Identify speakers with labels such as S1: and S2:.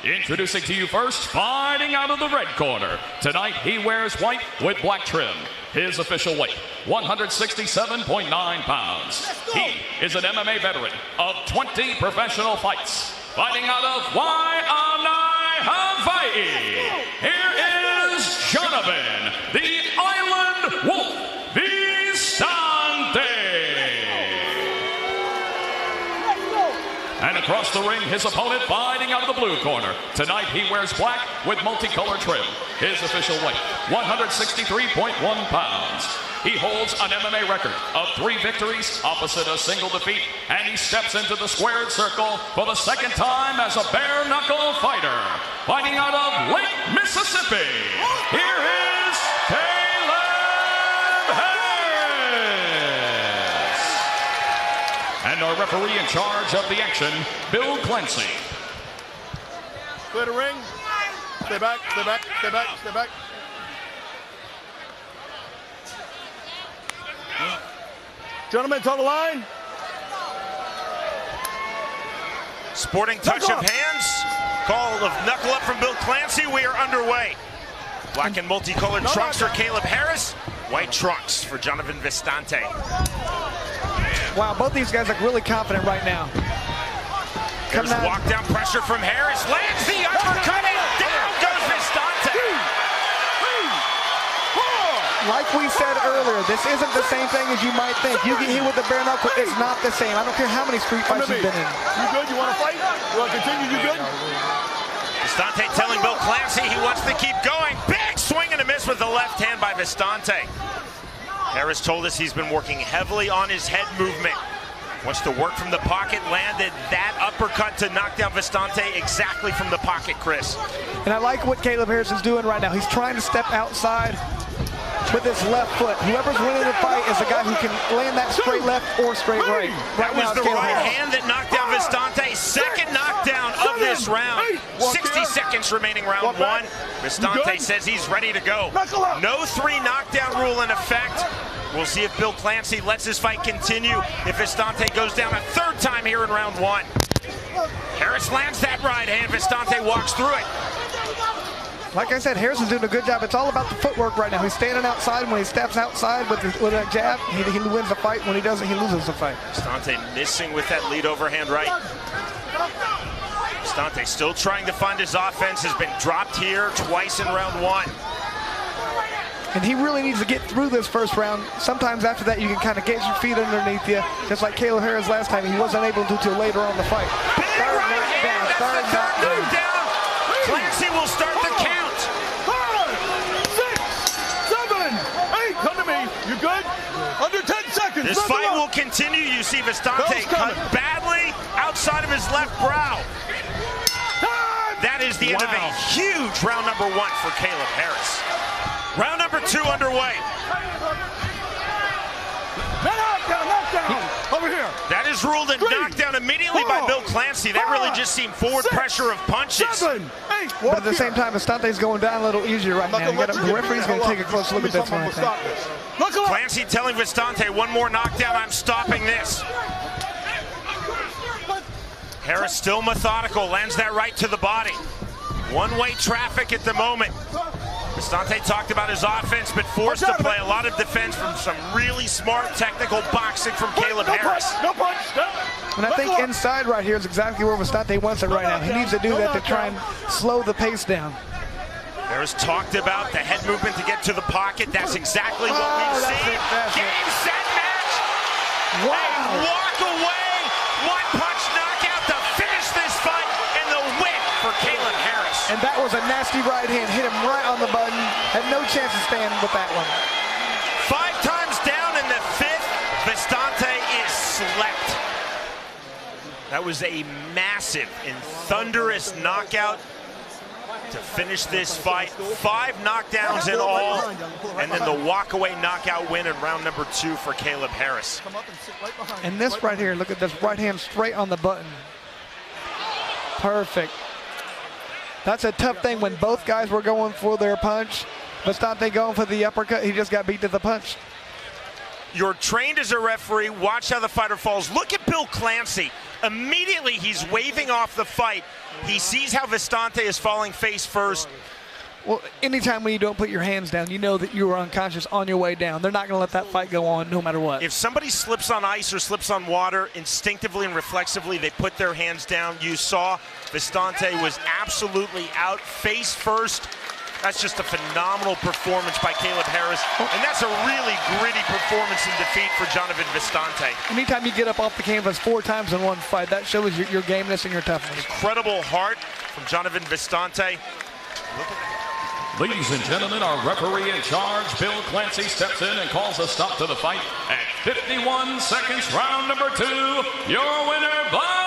S1: Introducing to you first, fighting out of the red corner. Tonight, he wears white with black trim. His official weight, 167.9 pounds. He is an MMA veteran of 20 professional fights. Fighting out of Hawaii, here is Jonathon, the Island Wolf Vistante. And across the ring, his opponent fighting out of the blue corner. Tonight, he wears black with multicolored trim. His official weight, 163.1 pounds. He holds an MMA record of 3 victories opposite a single defeat, and he steps into the squared circle for the second time as a bare knuckle fighter. Fighting out of Lake Mississippi, here is Kaleb Harris. And our referee in charge of the action, Bill Clancy.
S2: Clear the ring. Stay back, stay back, stay back, stay back. Gentlemen, to the line.
S3: Sporting touch of hands. Call of knuckle up from Bill Clancy. We are underway. Black and multicolored trunks for Kaleb Harris. White trunks for Jonathon Vistante.
S4: Wow, both these guys look really confident right now.
S3: There's walk down pressure from Harris. Lands the uppercut and down goes Vistante.
S4: Like we said earlier, this isn't the same thing as you might think. You get hit with the bare knuckle, it's not the same. I don't care how many street fights you've been in.
S2: You good? You want to fight? You want to continue? You good?
S3: Vistante telling Bill Clancy he wants to keep going. Big swing and a miss with the left hand by Vistante. Harris told us he's been working heavily on his head movement. Wants to work from the pocket, landed that uppercut to knock down Vistante exactly from the pocket, Chris.
S4: And I like what Kaleb Harris is doing right now. He's trying to step outside with his left foot. Whoever's winning the fight is the guy who can land that straight left or straight right.
S3: That was the right hand that knocked down Vistante. Second knockdown of this round. 60 seconds remaining round 1. Vistante says he's ready to go. No 3 knockdown rule in effect. We'll see if Bill Clancy lets this fight continue. If Vistante goes down a 3rd time here in round 1. Harris lands that right hand. Vistante walks through it.
S4: Like I said, Harris is doing a good job. It's all about the footwork right now. He's standing outside. When he steps outside with a jab, he wins the fight. When he doesn't, he loses the fight.
S3: Vistante missing with that lead overhand right. Vistante still trying to find his offense. Has been dropped here twice in round 1.
S4: And he really needs to get through this first round. Sometimes after that, you can kind of get your feet underneath you. Just like Kaleb Harris last time, he wasn't able to until later on in the fight.
S3: Big right hand, that's the 3rd move down. Clancy will start the count.
S2: 5, 6, 7, 8. Come to me. You good? Under 10 seconds.
S3: This fight will continue. You see Vistante cut badly outside of his left brow. That is the end of a huge round number 1 for Kaleb Harris. Round number 2 underway.
S2: Knockdown. Over here.
S3: That is ruled a knockdown immediately by Bill Clancy. That really just seemed forward pressure of punches.
S2: 7, 8.
S4: But at the same time, Vistante's going down a little easier right now. The referee's going to take a close look at this one, I think.
S3: Clancy telling Vistante, 1 more knockdown, I'm stopping this. Harris still methodical, lands that right to the body. One-way traffic at the moment. Vistante talked about his offense, but forced to play a lot of defense from some really smart technical boxing from Kaleb Harris.
S4: And I think inside right here is exactly where Vistante wants it right now. He needs to do that to try and slow the pace down.
S3: Harris talked about the head movement to get to the pocket. That's exactly what we've seen. Game, set, match. Wow. A walk away, 1-punch knockout to finish this fight, and the win for Kaleb Harris.
S4: And that was a nasty right hand. Hit him right on the button. Had no chance of staying with that one.
S3: 5 times down in the 5th. Vistante is slept. That was a massive and thunderous knockout to finish this fight. 5 knockdowns in all, and then the walkaway knockout win in round number 2 for Kaleb Harris.
S4: And this right here, look at this right hand straight on the button. Perfect. That's a tough thing when both guys were going for their punch. Vistante going for the uppercut. He just got beat to the punch.
S3: You're trained as a referee. Watch how the fighter falls. Look at Bill Clancy. Immediately, he's waving off the fight. He sees how Vistante is falling face first.
S4: Well, anytime when you don't put your hands down, you know that you are unconscious on your way down. They're not going to let that fight go on no matter what.
S3: If somebody slips on ice or slips on water, instinctively and reflexively, they put their hands down. You saw Vistante was absolutely out face first. That's just a phenomenal performance by Kaleb Harris, and that's a really gritty performance in defeat for Jonathon Vistante.
S4: Anytime you get up off the canvas 4 times in one fight, that shows your gameness and your toughness.
S3: Incredible heart from Jonathon Vistante.
S1: Ladies and gentlemen, our referee in charge, Bill Clancy, steps in and calls a stop to the fight at 51 seconds, round number 2. Your winner by